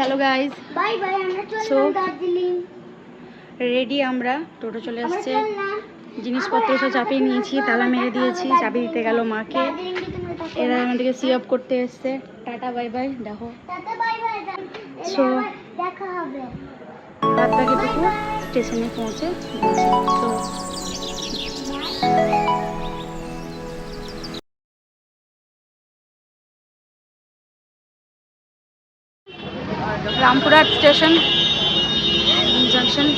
Hello guys, bye bye. আমরা So, চললাম Darjeeling. Ready আমরা। টোটো চলে আসছে, জিনিসপত্র সব চাপিয়ে নিয়েছি, তালা মেরে দিয়েছি, চাবি দিতে গেল মাকে। এরা আমাদেরকে সি আপ করতে এসছে। টাটা বাই বাই, দেখো। Tata bye bye. So, দেখা হবে। বাদ বাকিটুকু স্টেশনে পৌঁছে রামপুরহাট স্টেশন জাংশন।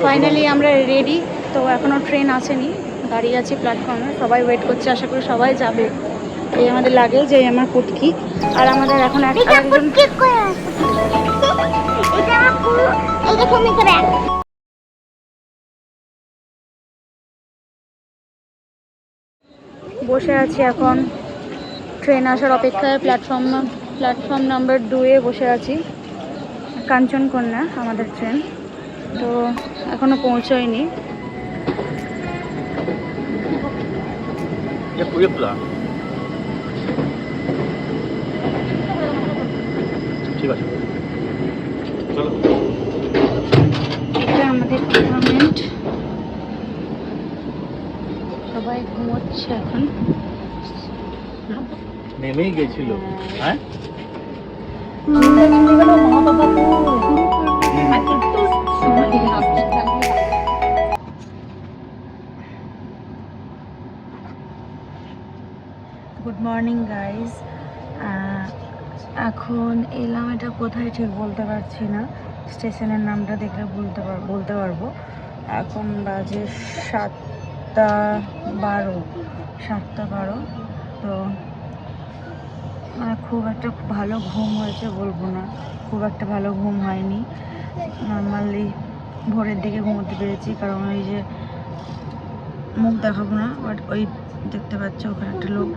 ফাইনালি আমরা রেডি। তো এখনও ট্রেন আসেনি, দাঁড়িয়ে আছি প্ল্যাটফর্মে, সবাই ওয়েট করছে। আশা করি সবাই যাবে। এই আমাদের লাগেজ, এই আমার পুটকি, আর আমাদের এখন একজন বসে আছি এখন ট্রেন আসার অপেক্ষায়। প্ল্যাটফর্ম নাম্বার 2-এ বসে আছি। কাঞ্চনকন্যা আমাদের ট্রেন, তো এখনো পৌঁছয়নি। ঠিক আছে, এটা আমাদের কম্পার্টমেন্ট। সবাই ঘুমোচ্ছে এখন। নেমেই গেছিল। হ্যাঁ, গুড মর্নিং গাইজ। এখন এলাম, এটা কোথায় ঠিক বলতে পারছি না, স্টেশনের নামটা দেখলে বলতে পারবো। এখন বাজে 7:12। তো খুব একটা ভালো ঘুম হয়েছে বলবো না, খুব একটা ভালো ঘুম হয়নি। নর্মালি ভোরের দিকে ঘুমোতে পেরেছি, কারণ ওই যে মুখ দেখাবো না, বাট ওই দেখতে পাচ্ছ ওখানে একটা লোক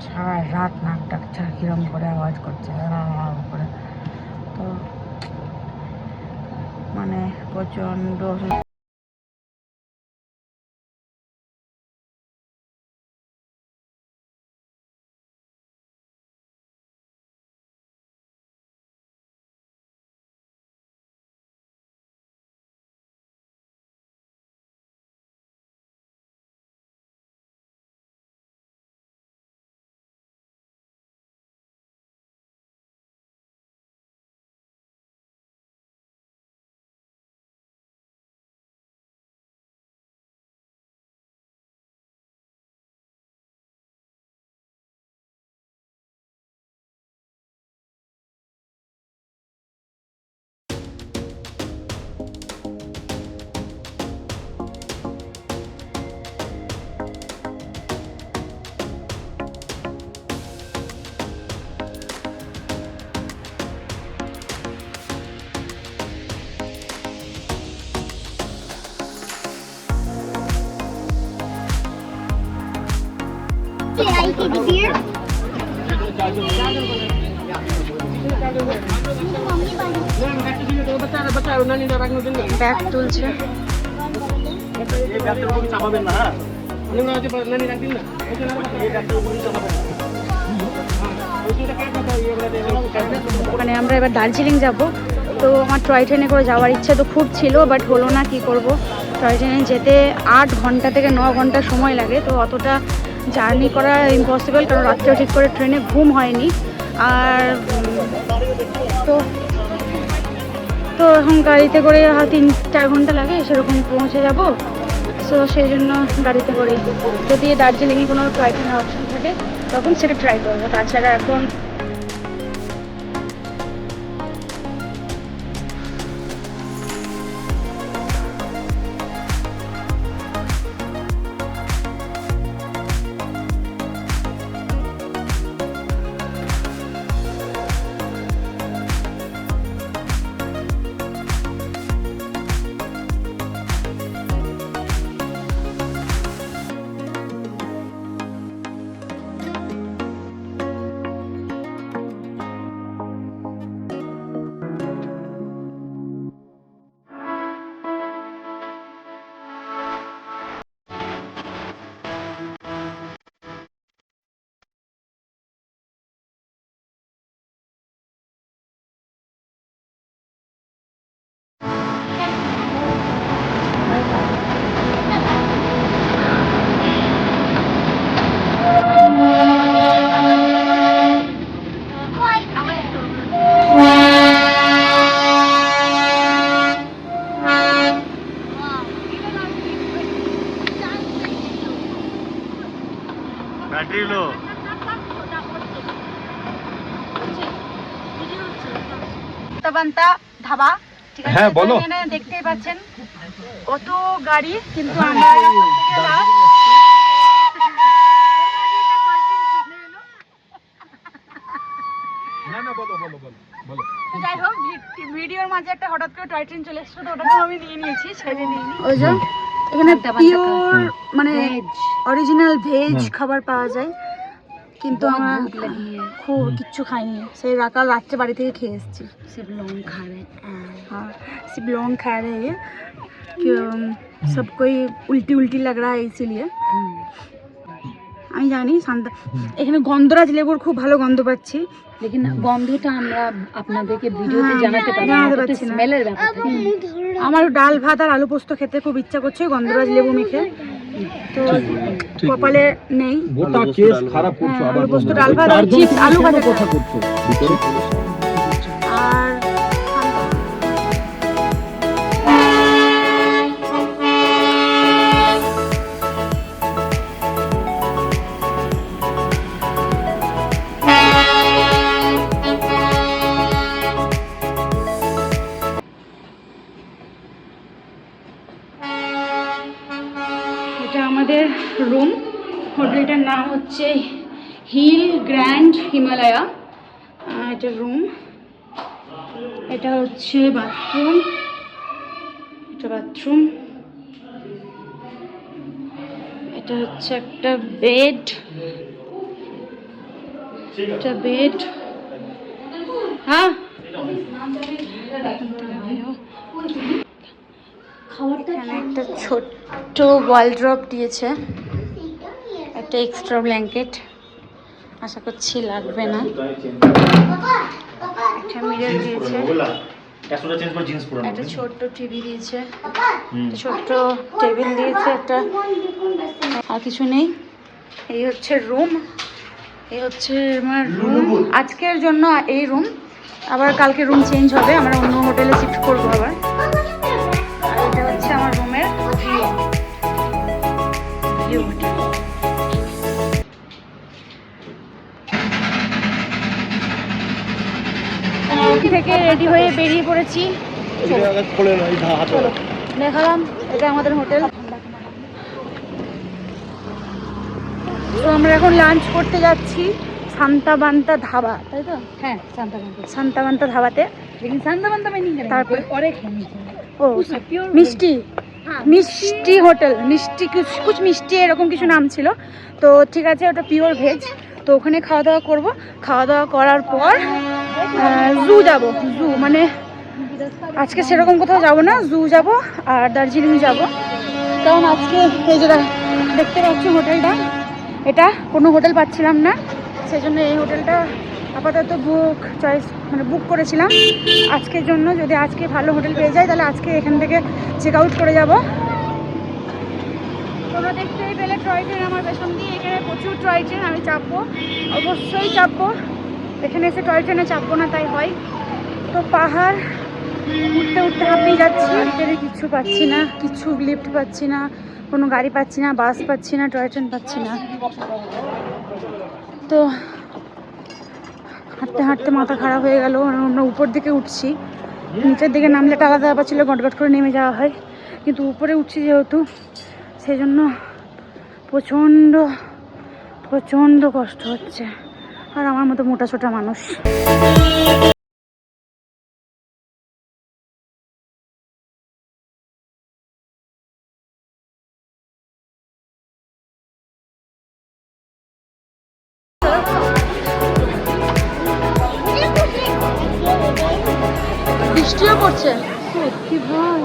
সারা রাত নাক ডাকছে, কিরম করে আওয়াজ করছে করে। তো মানে প্রচণ্ড ব্যাগ তুলছে। মানে আমরা এবার দার্জিলিং যাব। তো আমার টয় ট্রেনে করে যাওয়ার ইচ্ছা তো খুব ছিল, বাট হলো না, কি করব। টয় ট্রেনে যেতে 8 ঘন্টা থেকে 9 ঘন্টা সময় লাগে, তো অতটা জার্নি করা ইম্পসিবল, কারণ রাত্রেও ঠিক করে ট্রেনে ঘুম হয়নি। আর তো এখন গাড়িতে করে 3-4 ঘন্টা লাগে, সেরকম পৌঁছে যাব। সো সেই জন্য গাড়িতে করি। যদি দার্জিলিংয়ে কোনো টয় ট্রেনের অপশন থাকে তখন সেটা ট্রাই করবো, তাছাড়া এখন ব্যাটারি লো। বান্তা ধাবা, ঠিক আছে? হ্যাঁ, বলো। এখানে দেখতেই পাচ্ছেন কত গাড়ি, কিন্তু আমরা সবথেকে last। না না, বলো বলো বলো বলো। তো যাই হোক, ভিডিওর মাঝে একটা হঠাৎ করে টয় ট্রেন চলে এসেছিল, তো ওটাকে আমি নিয়ে নিয়েছি, ছেড়ে নিইনি। ওই যে এখানে পিওর মানে অরিজিনাল ভেজ খাবার পাওয়া যায়, কিন্তু আমরা খুব কিচ্ছু খাইনি, সেই কাল রাত্রে বাড়ি থেকে খেয়ে এসেছি। सिर्फ लौंग खा रहे हैं। हाँ सिर्फ लौंग खा रहे हैं कि सबको ही उल्टी उल्टी लग रहा है इसीलिए। আমি জানি শান্তা এখানে গন্ধরাজ লেবুর খুব ভালো গন্ধ পাচ্ছি, लेकिन গন্ধটা আমরা আপনাদেরকে ভিডিওতে হ্যাঁ, জানাতে পারি না, জানাতে এটা তো পারছি না। স্মেলের ব্যাপার থাকে। আমার ডাল ভাত আর আলু পোস্ত খেতে খুব ইচ্ছা করছে গন্ধরাজ লেবু মেখে, তো কপালে নেই। গোটা কেস খারাপ করছো হ্যাঁ, আবার। আলু পোস্ত, ডাল ভাত আর চিপস, আলু ভাজা কথা করছো ভিতরে। আর এটা আমাদের রুম, হোটেলটার নাম হচ্ছে হিল গ্র্যান্ড হিমালয়া। এটা রুম, এটা হচ্ছে বাথরুম, এটা বাথরুম, এটা হচ্ছে একটা বেড, এটা বেড। হ্যাঁ এখানে একটা ছোট্ট ওয়ালড্রপ দিয়েছে, একটা এক্সট্রা ব্ল্যাঙ্কেট, আশা করছি লাগবে না। একটা মিরর দিয়েছে, একটা ছোট্ট টিভি দিয়েছে, একটা ছোট্ট টেবিল দিয়েছে, একটা আর কিছু নেই। এই হচ্ছে রুম, এই হচ্ছে আমার রুম আজকের জন্য, এই রুম। আবার কালকে রুম চেঞ্জ হবে, আমরা অন্য হোটেলে শিফট করবো আবার। আর এটা হচ্ছে আমার রুমের ভিউ। থেকে রেডি হয়ে বেরিয়ে পড়েছি, চলো দেখালাম এটা আমাদের হোটেল। তো আমরা এখন লাঞ্চ করতে যাচ্ছি সান্তাবান্তা ধাবা, তাই তো? হ্যাঁ, সান্তাবান্তা ধাবাতে। लेकिन शांताबांता में नहीं करेंगे, তারপরে कोई और एक है नीचे। ও মিষ্টি, মিষ্টি হোটেল, মিষ্টি কুছ মিষ্টি এরকম কিছু নাম ছিল। তো ঠিক আছে, ওটা পিওর ভেজ। তো ওখানে খাওয়া দাওয়া করবো, খাওয়া দাওয়া করার পর জু যাব। জু মানে আজকে সেরকম কোথাও যাব না, জু যাব আর দার্জিলিং যাব। কারণ আজকে এই যে দেখতে পাচ্ছি হোটেলটা, এটা কোনো হোটেল পাচ্ছিলাম না, সেই জন্য এই হোটেলটা আপাতত বুক করেছিলাম আজকের জন্য। যদি আজকে ভালো হোটেল পেয়ে যাই তাহলে আজকে এখান থেকে চেক আউট করে যাব। তোমরা দেখতেই পেলে টয় ট্রেন আমার পেছন দিয়ে, এখানে প্রচুর টয় ট্রেন, আমি চাপবো, অবশ্যই চাপবো। এখানে এসে টয় ট্রেনে চাপবো না তাই হয়। তো পাহাড় উঠতে উঠতে হাঁপিয়ে যাচ্ছি, ট্রেনে কিচ্ছু পাচ্ছি না, কিছু লিফট পাচ্ছি না, কোনো গাড়ি পাচ্ছি না, বাস পাচ্ছি না, টয় ট্রেন পাচ্ছি না। তো হাঁটতে হাঁটতে মাথা খারাপ হয়ে গেল। আমরা উপর দিকে উঠছি, নিচের দিকে নামলে একটা আলাদা ব্যাপার ছিল, গটগট করে নেমে যাওয়া হয়, কিন্তু উপরে উঠছি যেহেতু সেই জন্য প্রচণ্ড প্রচণ্ড কষ্ট হচ্ছে। আর আমার মতো মোটা ছোটা মানুষ। বৃষ্টিও পড়ছে, কি ভাই।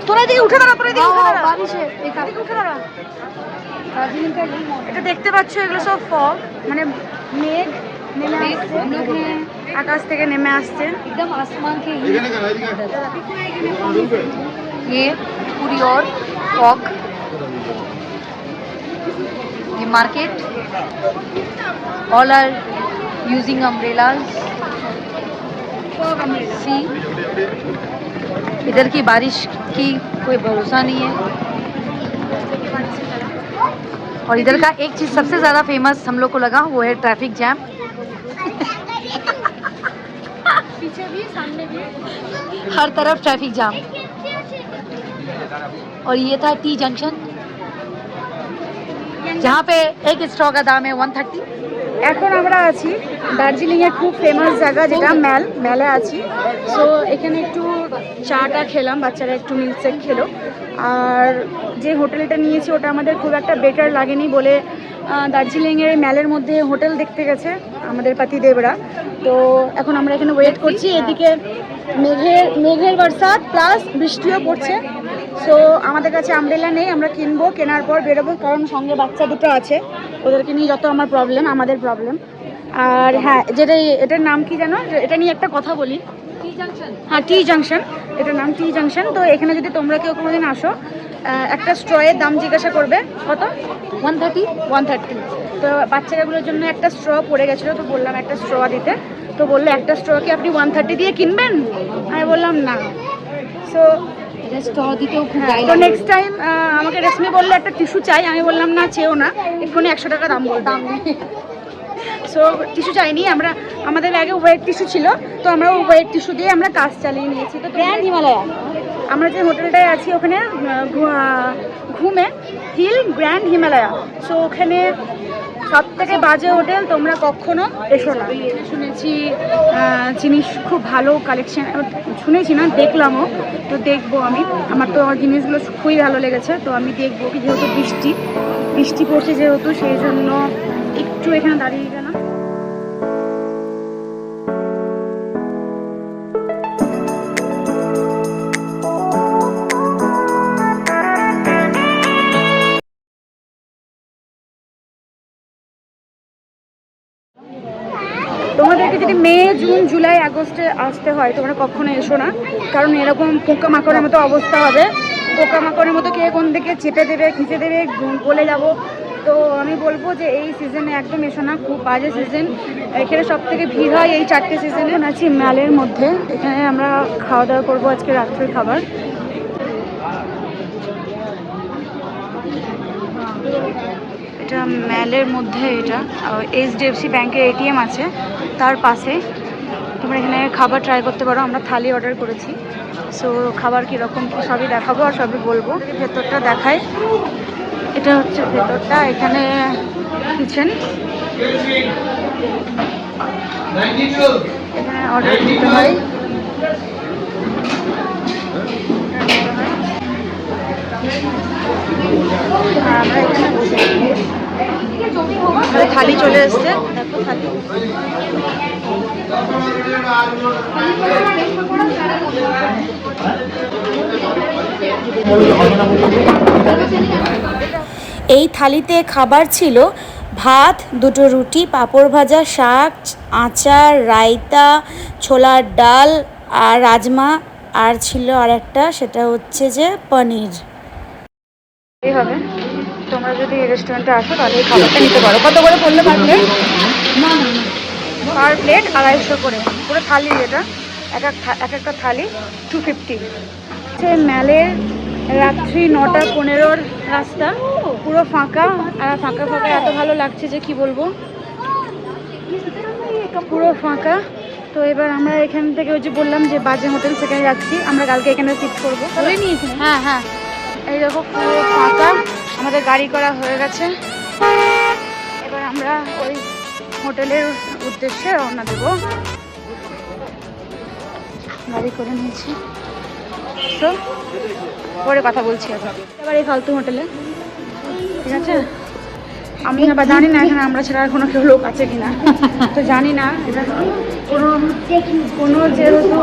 তোরা দিকে উঠে দাঁড়া, তোরা দিকে উঠে দাঁড়া। এটা দেখতে পাচ্ছ, এগুলো সব ফগ, মানে মেঘ নেমে আসছে, আকাশ থেকে নেমে আসছে। एकदम आसमान के ये पूरी और फॉग, ये market, all are using umbrellas, see इधर की बारिश की कोई भरोसा नहीं है। और इधर का एक चीज़ सबसे ज़्यादा फेमस हम लोग को लगा वो है ट्रैफिक जैम। पीछे भी सामने भी हर तरफ ट्रैफिक जाम। और ये था टी जंक्शन जहाँ पे एक स्ट्रॉ का दाम है 130। এখন আমরা আছি দার্জিলিংয়ের খুব ফেমাস জায়গা যেটা মেলে আছি। সো এখানে একটু চাটা খেলাম, বাচ্চারা একটু মিল্কশেক খেলো। আর যে হোটেলটা নিয়েছি ওটা আমাদের খুব একটা বেটার লাগেনি বলে দার্জিলিংয়ের মেলের মধ্যে হোটেল দেখতে গেছে আমাদের পাতিদেবরা। তো এখন আমরা এখানে ওয়েট করছি। এদিকে মেঘের বরসাত প্লাস বৃষ্টিও পড়ছে। সো আমাদের কাছে আমব্রেলা নেই, আমরা কিনবো, কেনার পর বেরোবো, কারণ সঙ্গে বাচ্চা দুটো আছে, ওদেরকে নিয়ে যত আমার প্রবলেম আমাদের প্রবলেম। আর হ্যাঁ, এটার নাম কি জানো, এটা নিয়ে একটা কথা বলি। হ্যাঁ, টি জাংশন, এটার নাম টি জাংশন। তো এখানে যদি তোমরা কেউ কোনোদিন আসো, একটা স্ট্রয়ের দাম জিজ্ঞাসা করবে কত, 130। তো বাচ্চাগুলোর জন্য একটা স্ট্র পড়ে গেছিলো, তো বললাম একটা স্ট্র দিতে। তো বললো একটা স্ট্র কি আপনি 130 দিয়ে কিনবেন? আমি বললাম না। সো তো নেক্সট টাইম আমাকে রেশমি বললো একটা টিস্যু চাই, আমি বললাম না, চেয়েও না, এক্ষুনি 100 টাকা দাম বলতাম। সো টিস্যু চাইনি, আমাদের ব্যাগে ওয়েট টিস্যু ছিল, তো আমরা ওয়েট টিস্যু দিয়ে আমরা কাজ চালিয়ে নিয়েছি। তো গ্র্যান্ড হিমালয়া, আমরা যে হোটেলটায় আছি ওখানে ঘুমে হিল গ্র্যান্ড হিমালয়া। সো ওখানে সব থেকে বাজে হোটেল, তোমরা কখনো এসো না। শুনেছি জিনিস খুব ভালো কালেকশন, শুনেছি না, দেখলামও। তো দেখবো আমি, আমার তো জিনিসগুলো খুবই ভালো লেগেছে। তো আমি দেখবো কি, যেহেতু বৃষ্টি পড়ছে যেহেতু, সেই জন্য একটু এখানে দাঁড়িয়ে গেলাম। তোমাদেরকে যদি মে, জুন, জুলাই, আগস্টে আসতে হয়, তোমরা কখনো এসো না, কারণ এরকম পোকামাকড়ের মতো অবস্থা হবে। পোকামাকড়ের মতো কে কোন দিকে চেপে দেবে, খিঁচে দেবে, গলে যাব। তো আমি বলবো যে এই সিজনে একদম এসো না, খুব বাজে সিজন। এখানে সব থেকে ভিড় হয় এই 4টে সিজনে। আছি মেলের মধ্যে, এখানে আমরা খাওয়া দাওয়া করবো আজকে রাত্রের খাবার। এটা মেলের মধ্যে, এটা HDFC ব্যাংকের ATM আছে তার পাশে। তোমরা এখানে খাবার ট্রাই করতে পারো। আমরা থালি অর্ডার করেছি। সো খাবার কীরকম কী সবই দেখাবো আর সবই বলবো। ভেতরটা দেখাই, এটা হচ্ছে ভেতরটা। এখানে কিচেন, এখানে অর্ডার দিতে হয়। আমরা এখানে বসে থালি চলে এসছে, দেখো থালি। এই থালিতে খাবার ছিল ভাত, 2টো রুটি, পাঁপড় ভাজা, শাক, আচার, রায়তা, ছোলার ডাল আর রাজমা, আর ছিল আর একটা, সেটা হচ্ছে যে পনির। হবে, তোমরা যদি এই রেস্টুরেন্টে আসো তাহলে এই খাবারটা নিতে পারো। কত করে পড়লে পার প্লেট? পার প্লেট 250 করে, পুরো থালি। এটা এক একটা থালি 250। মেলের রাত্রি 9:15 রাস্তা, পুরো ফাঁকা। আর ফাঁকা এত ভালো লাগছে যে কি বলবো, পুরো ফাঁকা। তো এবার আমরা এখান থেকে, ওই যে বললাম যে বাজে হোটেল, সেখানে যাচ্ছি। আমরা কালকে এখানে শিফট করবো। হ্যাঁ হ্যাঁ, এই দেখো পুরো ফাঁকা, আমাদের গাড়ি করা হয়ে গেছে। এবার আমরা ওই হোটেলের উদ্দেশ্যে রওনা দেবো, গাড়ি করে নিয়েছি। তো পরে কথা বলছি এবার এই ফালতু হোটেলে, ঠিক আছে? আমি আবার জানি না এখানে আমরা ছাড়া কোনো কেউ লোক আছে কিনা, তো জানি না। এটা কোনো যেহেতু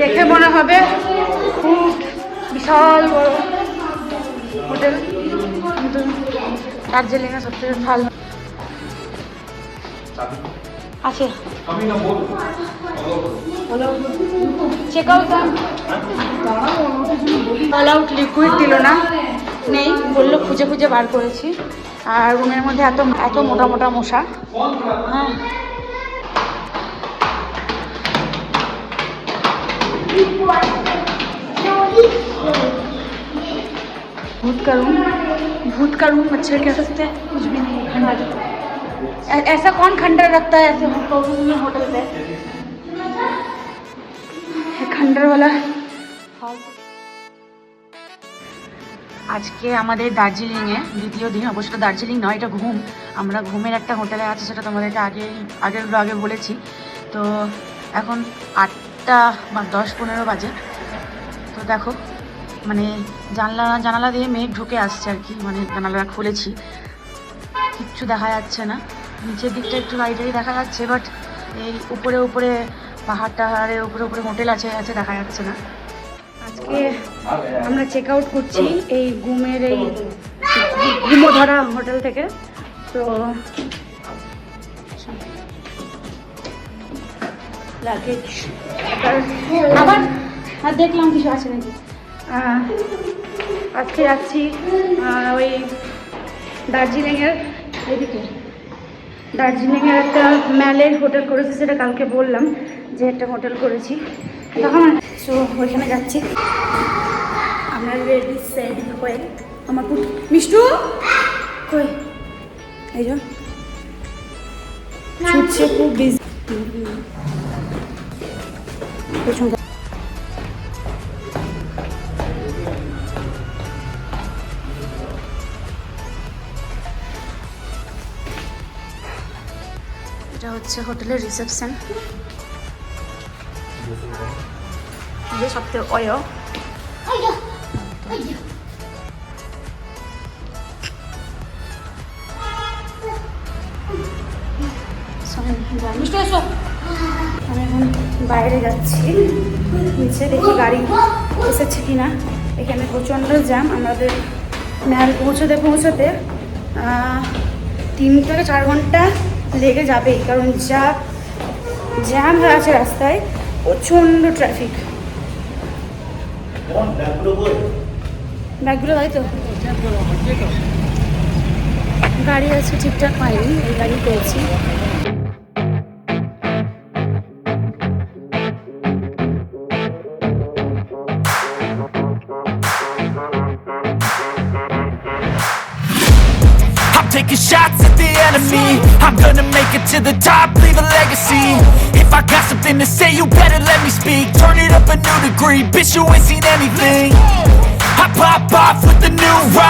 দেখে মনে হবে খুব বিশাল বড় হোটেল, কিন্তু দার্জিলিংয়ে সবথেকে ভালো আছে। Check out, All Out liquid দিল না, নেই বললো, খুঁজে খুঁজে বার করেছি। আর রুমের মধ্যে এত মোটা মোটা মশা। হ্যাঁ, भूत का रूम मच्छर कह सकते हैं, कुछ भी नहीं है, खंडर। ऐसा कौन खंडर रखता है ऐसे होटल पे, खंडर वाला। আজকে আমাদের দার্জিলিংয়ে দ্বিতীয় দিন, অবশ্য দার্জিলিং নয়, এটা ঘুম। আমরা ঘুমের একটা হোটেলে আছি, সেটা তোমাদেরকে আগের ব্লগে বলেছি। তো এখন 8টা বা 10-15 বাজে। তো দেখো মানে জানালা দিয়ে মেঘ ঢুকে আসছে আর কি, মানে জানালা খুলেছি, কিচ্ছু দেখা যাচ্ছে না। নিচের দিকটা একটু লাইটাই দেখা যাচ্ছে, বাট এই উপরে পাহাড়ের উপরে হোটেল আছে দেখা যাচ্ছে না। আজকে আমরা চেক আউট করছি এই ঘুমের এই ঘুমোধরা হোটেল থেকে। তো লাগেজ আবার দেখলাম কিছু আছে নাকি। আজকে যাচ্ছি ওই দার্জিলিংয়ের এদিকে, দার্জিলিংয়ের একটা ম্যালের হোটেল করেছি, সেটা কালকে বললাম যে একটা হোটেল করেছি তখন। সো ওইখানে যাচ্ছি আমরা, রেডি সেট হয়ে। আমার মিষ্টু কই, এই যে ছুটছে, খুব বিজি। এটা হচ্ছে হোটেলের রিসেপশন, যে সবথেকে অয় আমি এখন বাইরে যাচ্ছি, নিচে দেখি গাড়ি এসেছে কিনা। এখানে প্রচণ্ড জ্যাম, আমাদের ম্যাল পৌঁছতে 3 থেকে 4 ঘন্টা লেগে যাবেই, কারণ যা জ্যাম হয়ে আছে রাস্তায়, প্রচণ্ড ট্রাফিক। ব্যাগগুলো তাই তো গাড়ি আছে ঠিকঠাক পাইনি, এই গাড়ি পেয়েছি। Taking shots at the enemy, I'm gonna make it to the top, leave a legacy. If I got something to say, you better let me speak. Turn it up a new degree, bitch, you ain't seen anything. I pop off with the new rock.